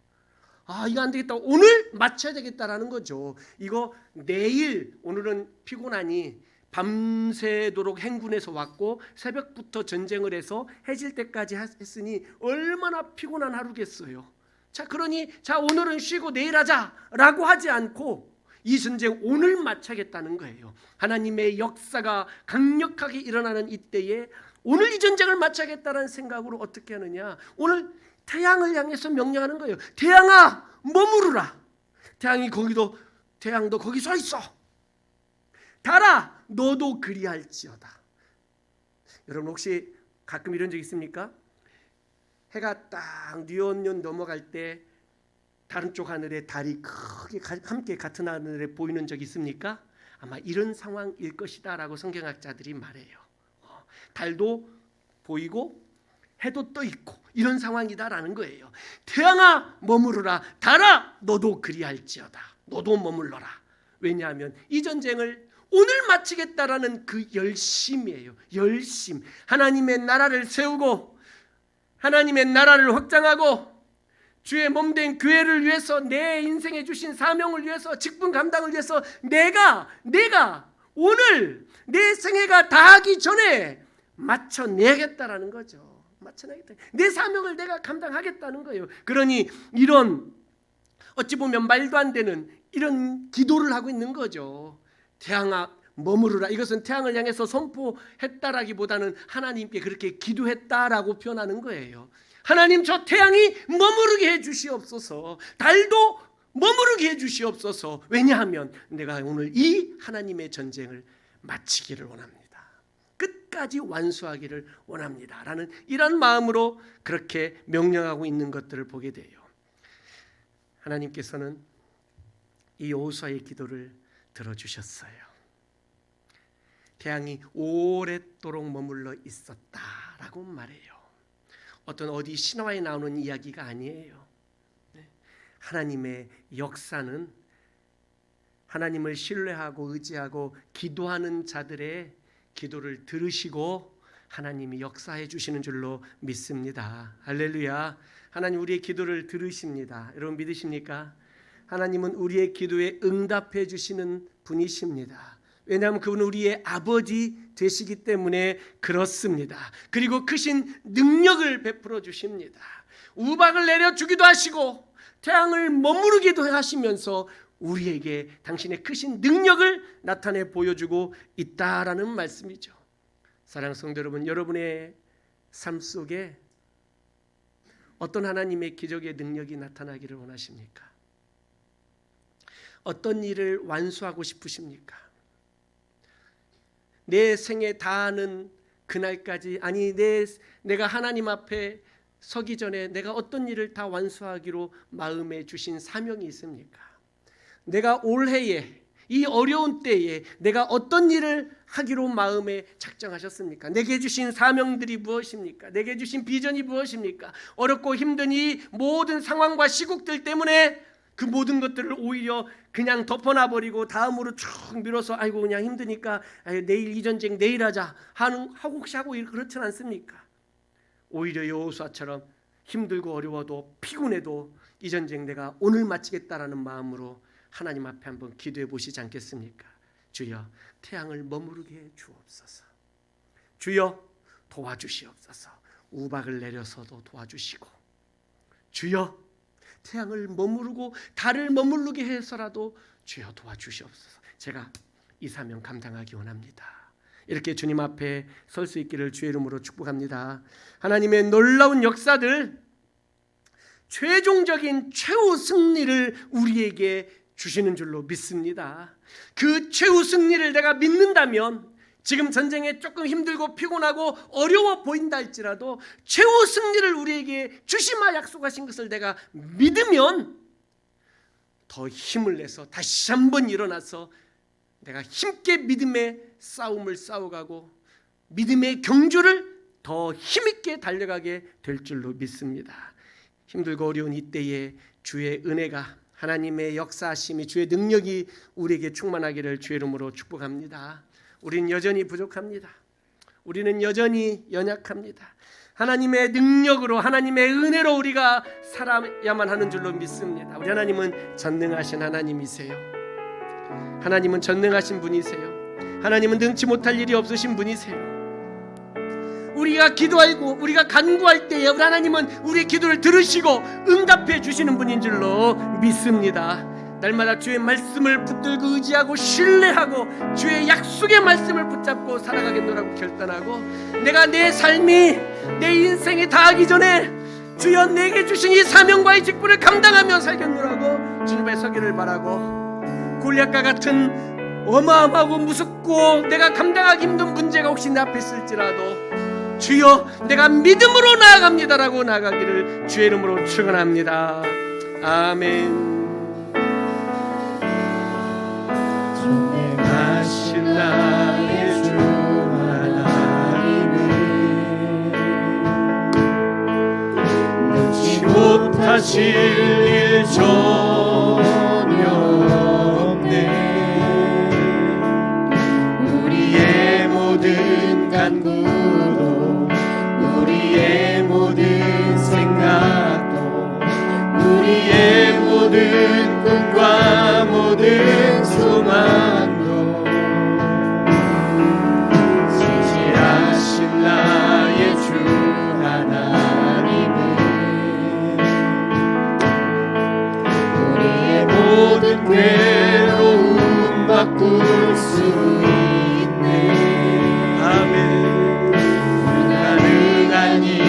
이거 안 되겠다, 오늘 맞춰야 되겠다라는 거죠. 이거 내일, 오늘은 피곤하니 밤새도록 행군해서 왔고, 새벽부터 전쟁을 해서 해질 때까지 했으니 얼마나 피곤한 하루겠어요. 자, 그러니 오늘은 쉬고 내일 하자라고 하지 않고 이 전쟁 오늘 마치겠다는 거예요. 하나님의 역사가 강력하게 일어나는 이때에 오늘 이 전쟁을 마치겠다는 생각으로 어떻게 하느냐, 오늘 태양을 향해서 명령하는 거예요. 태양아, 머무르라. 태양도 거기 서 있어. 달아, 너도 그리할지어다. 여러분 혹시 가끔 이런 적 있습니까? 해가 딱 뉘엿뉘엿 넘어갈 때 다른 쪽 하늘에 달이 크게 함께 같은 하늘에 보이는 적 있습니까? 아마 이런 상황일 것이다라고 성경학자들이 말해요. 달도 보이고 해도 떠 있고 이런 상황이다라는 거예요. 태양아 머무르라, 달아 너도 그리할지어다. 너도 머물러라. 왜냐하면 이 전쟁을 오늘 마치겠다라는 그 열심이에요. 열심. 하나님의 나라를 세우고 하나님의 나라를 확장하고 주의 몸된 교회를 위해서, 내 인생에 주신 사명을 위해서, 직분 감당을 위해서 내가 오늘 내 생애가 다하기 전에 맞춰내겠다라는 거죠. 맞춰내겠다. 내 사명을 내가 감당하겠다는 거예요. 그러니 이런 어찌 보면 말도 안 되는 이런 기도를 하고 있는 거죠. 태양아 머무르라. 이것은 태양을 향해서 선포했다라기보다는 하나님께 그렇게 기도했다라고 표현하는 거예요. 하나님, 저 태양이 머무르게 해주시옵소서. 달도 머무르게 해주시옵소서. 왜냐하면 내가 오늘 이 하나님의 전쟁을 마치기를 원합니다. 끝까지 완수하기를 원합니다. 라는 이런 마음으로 그렇게 명령하고 있는 것들을 보게 돼요. 하나님께서는 이 여호수아의 기도를 들어주셨어요. 태양이 오랫도록 머물러 있었다라고 말해요. 어디 신화에 나오는 이야기가 아니에요. 하나님의 역사는 하나님을 신뢰하고 의지하고 기도하는 자들의 기도를 들으시고 하나님이 역사해 주시는 줄로 믿습니다. 할렐루야. 하나님 우리의 기도를 들으십니다. 여러분 믿으십니까? 하나님은 우리의 기도에 응답해 주시는 분이십니다. 왜냐하면 그분은 우리의 아버지 되시기 때문에 그렇습니다. 그리고 크신 능력을 베풀어 주십니다. 우박을 내려 주기도 하시고 태양을 머무르기도 하시면서 우리에게 당신의 크신 능력을 나타내 보여주고 있다라는 말씀이죠. 사랑하는 성도 여러분, 여러분의 삶 속에 어떤 하나님의 기적의 능력이 나타나기를 원하십니까? 어떤 일을 완수하고 싶으십니까? 내 생에 다하는 그날까지, 아니 내가 하나님 앞에 서기 전에 내가 어떤 일을 다 완수하기로 마음에 주신 사명이 있습니까? 내가 올해에 이 어려운 때에 내가 어떤 일을 하기로 마음에 작정하셨습니까? 내게 주신 사명들이 무엇입니까? 내게 주신 비전이 무엇입니까? 어렵고 힘든 이 모든 상황과 시국들 때문에 그 모든 것들을 오히려 그냥 덮어놔버리고 다음으로 쭉 밀어서 아이고 그냥 힘드니까 내일 이 전쟁 내일 하자 하고 혹시 하고 그렇진 않습니까? 오히려 여호수아처럼 힘들고 어려워도 피곤해도 이 전쟁 내가 오늘 마치겠다라는 마음으로 하나님 앞에 한번 기도해 보시지 않겠습니까? 주여 태양을 머무르게 해 주옵소서. 주여 도와주시옵소서. 우박을 내려서도 도와주시고 주여 태양을 머무르고 달을 머무르게 해서라도 주여 도와주시옵소서. 제가 이 사명 감당하기 원합니다. 이렇게 주님 앞에 설 수 있기를 주의 이름으로 축복합니다. 하나님의 놀라운 역사들, 최종적인 최후 승리를 우리에게 주시는 줄로 믿습니다. 그 최후 승리를 내가 믿는다면 지금 전쟁에 조금 힘들고 피곤하고 어려워 보인다 할지라도 최후 승리를 우리에게 주시마 약속하신 것을 내가 믿으면 더 힘을 내서 다시 한번 일어나서 내가 힘있게 믿음의 싸움을 싸워가고 믿음의 경주를 더 힘있게 달려가게 될 줄로 믿습니다. 힘들고 어려운 이때에 주의 은혜가, 하나님의 역사하심이, 주의 능력이 우리에게 충만하기를 주의 이름으로 축복합니다. 우리는 여전히 부족합니다. 우리는 여전히 연약합니다. 하나님의 능력으로, 하나님의 은혜로 우리가 살아야만 하는 줄로 믿습니다. 우리 하나님은 전능하신 하나님이세요. 하나님은 전능하신 분이세요. 하나님은 능치 못할 일이 없으신 분이세요. 우리가 기도하고 우리가 간구할 때에 우리 하나님은 우리의 기도를 들으시고 응답해 주시는 분인 줄로 믿습니다. 날마다 주의 말씀을 붙들고 의지하고 신뢰하고 주의 약속의 말씀을 붙잡고 살아가겠노라고 결단하고 내가 내 삶이 내 인생이 다하기 전에 주여 내게 주신 이 사명과 이 직분을 감당하며 살겠노라고 주님의 서기를 바라고 골리앗과 같은 어마어마하고 무섭고 내가 감당하기 힘든 문제가 혹시 내 앞에 있을지라도 주여 내가 믿음으로 나아갑니다라고 나아가기를 주의 이름으로 축원합니다. 아멘. 존귀하신 나의 주 하나님은 능치 못하실 일 전혀 없네. 우리의 모든 간구도 우리의 모든 생각도 우리의 모든 꿈과 모든 소망도 진실하신 나의 주 하나님은 우리의 모든 괴로움 바꿀 수 있네. 아멘. 불가능한 일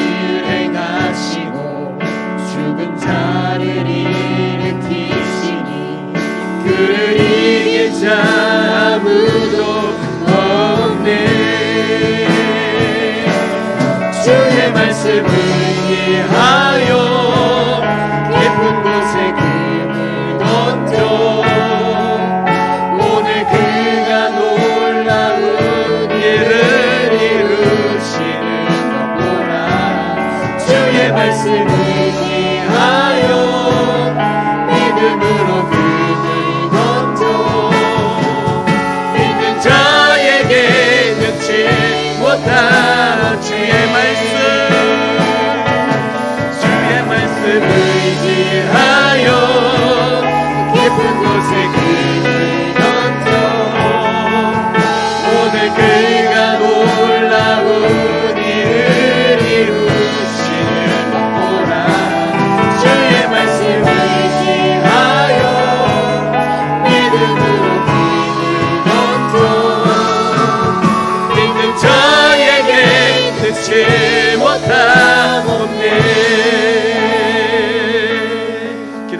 행하시고 죽은 자를 일으키시니 그를 이길 자 아무도 없네. 주의 말씀을 이해하여 깊은 곳에 금을 던져 오늘 그가 놀라운 일을 이루시는 것 보라. 주의 말씀을 이해하여 믿음으로 금을 던져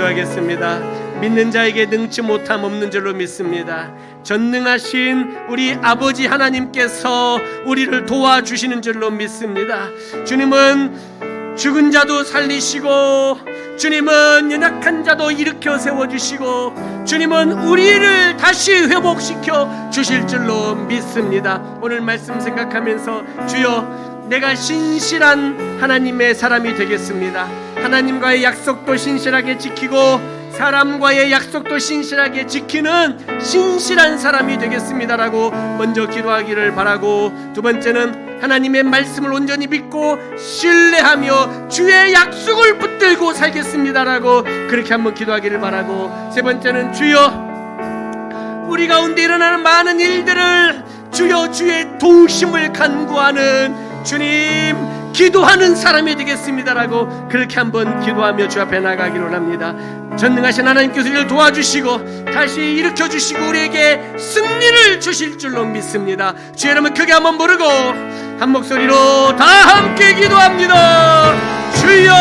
기도하겠습니다. 믿는 자에게 능치 못함 없는 줄로 믿습니다. 전능하신 우리 아버지 하나님께서 우리를 도와주시는 줄로 믿습니다. 주님은 죽은 자도 살리시고, 주님은 연약한 자도 일으켜 세워주시고, 주님은 우리를 다시 회복시켜 주실 줄로 믿습니다. 오늘 말씀 생각하면서 주여, 내가 신실한 하나님의 사람이 되겠습니다. 하나님과의 약속도 신실하게 지키고 사람과의 약속도 신실하게 지키는 신실한 사람이 되겠습니다라고 먼저 기도하기를 바라고, 두 번째는 하나님의 말씀을 온전히 믿고 신뢰하며 주의 약속을 붙들고 살겠습니다라고 그렇게 한번 기도하기를 바라고, 세 번째는 주여, 우리 가운데 일어나는 많은 일들을 주여 주의 도우심을 간구하는 주님, 기도하는 사람이 되겠습니다라고 그렇게 한번 기도하며 주 앞에 나가기로 합니다. 전능하신 하나님께서 우리를 도와주시고 다시 일으켜 주시고 우리에게 승리를 주실 줄로 믿습니다. 주의 이름을 크게 한번 부르고 한 목소리로 다 함께 기도합니다. 주여,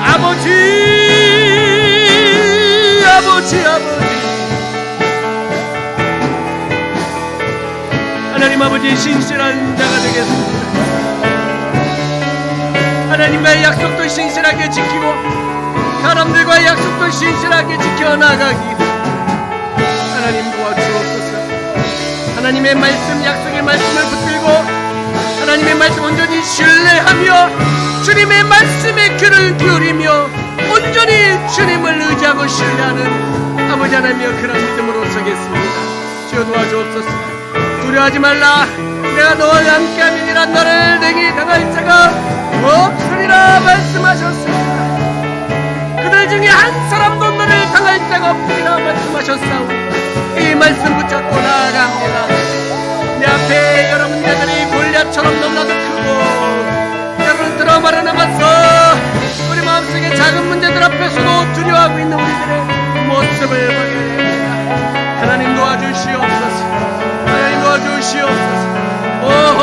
아버지, 아버지, 아버지, 하나님 아버지, 신실한 자가 되겠습니다. 하나님과의 약속도 신실하게 지키고 사람들과의 약속도 신실하게 지켜나가기 하나님 도와주옵소서. 하나님의 말씀, 약속의 말씀을 붙들고 하나님의 말씀 온전히 신뢰하며 주님의 말씀에 귀를 기울이며 온전히 주님을 의지하고 신뢰하는 아버지 하나님의 그런 믿음으로 서겠습니다. 주여 도와주옵소서. 두려워하지 말라. 내가 너와 함께 함이니라. 너를 내게 당할 자가 없으리라 말씀하셨습니다. 그들 중에 한 사람도 너를 당할 자가 없으리라 말씀하셨사오니 이 말씀 붙잡고 나아갑니다. 내 앞에 여러 문제들이 골리앗처럼 너무나도 크고 여러분 드라마를 남아서 우리 마음속에 작은 문제들 앞에서도 두려워하고 있는 우리들의 모습을 보게 됩니다. 하나님 도와주시옵소서. 하나님 도와주시옵소서. 오호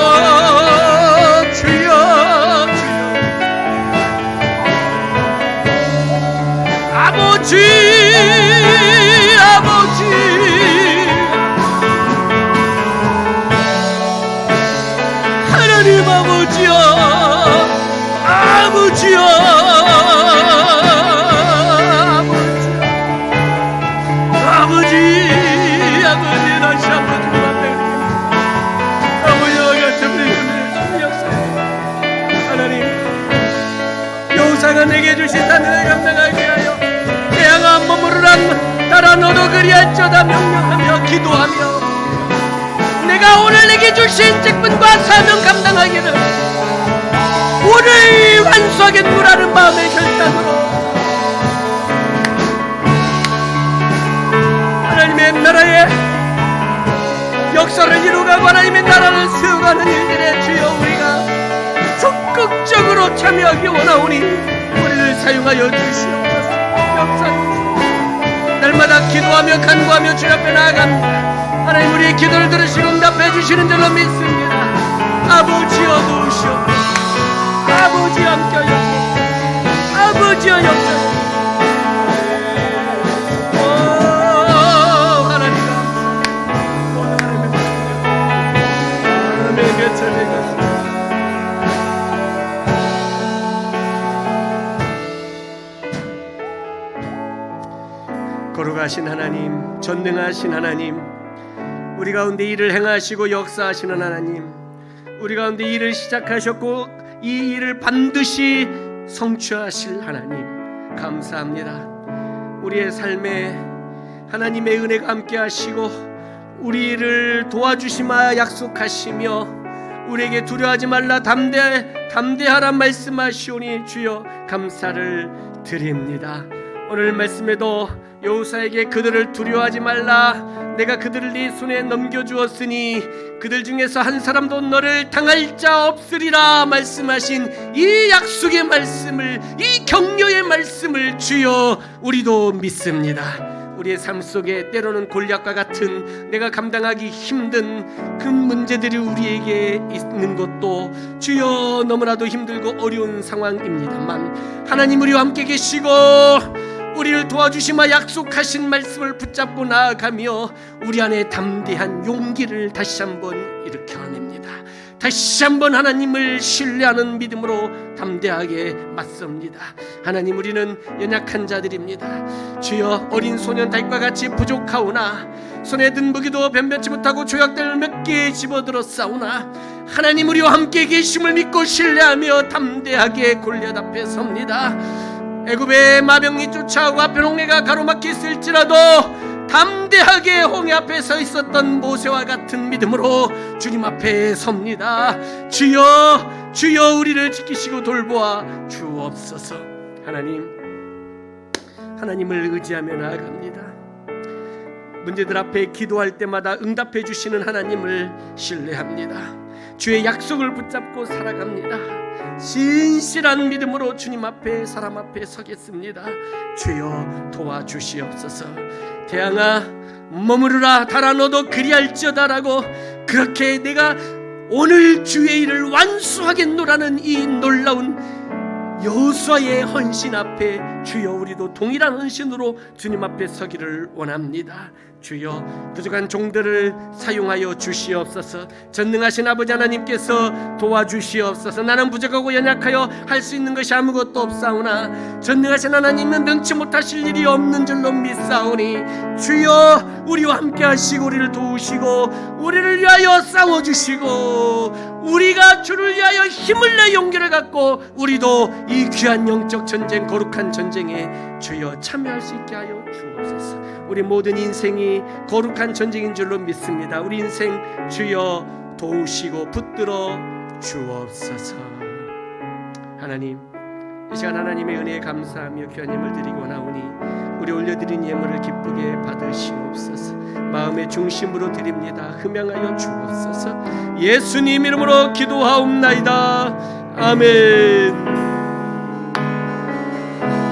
주여, 주여, 아버지, 아버지, 하나님 아버지여, 아버지여, 아버지, 아버지, 다시 한번 여호사가 내게 주신 하늘을 감당하게 하여 태양아 머무르라. 따라 너도 그리할지어다 명령하며 기도하며 내가 오늘 내게 주신 직분과 사명 감당하기를 오늘 완수하겠노라는 마음의 결단으로 하나님의 나라의 역사를 이루어가고 하나님의 나라를 세워가는 일들에 주여 우리가 적극적으로 참여하기 원하오니 우리를 사용하여 주시옵소서. 역사주시옵소서. 날마다 기도하며 간구하며 주 앞에 나아갑니다. 하나님 우리의 기도를 들으시고 응답해 주시는 줄로 믿습니다. 아버지여 도우시옵소서. 아버지여 함께하여 주옵소서. 아버지여 역사주옵소서. 하나님 감사합니다. 오늘 하나님의 곁을 가시옵소서. 거룩하신 하나님, 전능하신 하나님, 우리 가운데 일을 행하시고 역사하시는 하나님, 우리 가운데 일을 시작하셨고 이 일을 반드시 성취하실 하나님 감사합니다. 우리의 삶에 하나님의 은혜가 함께 하시고 우리를 도와주시마 약속하시며 우리에게 두려워하지 말라 담대하라 말씀하시오니 주여 감사를 드립니다. 오늘 말씀에도 여호사에게 그들을 두려워하지 말라, 내가 그들을 네 손에 넘겨주었으니 그들 중에서 한 사람도 너를 당할 자 없으리라 말씀하신 이 약속의 말씀을, 이 격려의 말씀을 주여 우리도 믿습니다. 우리의 삶 속에 때로는 골리앗과 같은 내가 감당하기 힘든 그 문제들이 우리에게 있는 것도 주여 너무나도 힘들고 어려운 상황입니다만 하나님 우리와 함께 계시고 우리를 도와주시마 약속하신 말씀을 붙잡고 나아가며 우리 안에 담대한 용기를 다시 한번 일으켜냅니다. 다시 한번 하나님을 신뢰하는 믿음으로 담대하게 맞섭니다. 하나님 우리는 연약한 자들입니다. 주여 어린 소년 다윗과 같이 부족하오나 손에 든 무기도 변변치 못하고 조약들을 몇 개 집어들었사오나 하나님 우리와 함께 계심을 믿고 신뢰하며 담대하게 골리앗 앞에 섭니다. 애굽의 마병이 쫓아오고 앞에 홍해가 가로막혀 있을지라도 담대하게 홍해 앞에 서 있었던 모세와 같은 믿음으로 주님 앞에 섭니다. 주여 주여 우리를 지키시고 돌보아 주옵소서. 하나님을 의지하며 나아갑니다. 문제들 앞에 기도할 때마다 응답해 주시는 하나님을 신뢰합니다. 주의 약속을 붙잡고 살아갑니다. 신실한 믿음으로 주님 앞에 사람 앞에 서겠습니다. 주여 도와주시옵소서. 태양아 머무르라 달아 너도 그리할지어다라고 그렇게 내가 오늘 주의 일을 완수하겠노라는 이 놀라운 여호수아의 헌신 앞에 주여 우리도 동일한 헌신으로 주님 앞에 서기를 원합니다. 주여 부족한 종들을 사용하여 주시옵소서. 전능하신 아버지 하나님께서 도와주시옵소서. 나는 부족하고 연약하여 할 수 있는 것이 아무것도 없사오나 전능하신 하나님은 능치 못하실 일이 없는 줄로 믿사오니 주여 우리와 함께 하시고 우리를 도우시고 우리를 위하여 싸워주시고 우리가 주를 위하여 힘을 내 용기를 갖고 우리도 이 귀한 영적 전쟁 거룩한 전쟁에 주여 참여할 수 있게 하여 주옵소서. 우리 모든 인생이 거룩한 전쟁인 줄로 믿습니다. 우리 인생 주여 도우시고 붙들어 주옵소서. 하나님 이 시간 하나님의 은혜에 감사하며 귀한 예물 드리고 나오니 우리 올려드린 예물을 기쁘게 받으시옵소서. 마음의 중심으로 드립니다. 흠양하여 주옵소서. 예수님 이름으로 기도하옵나이다. 아멘.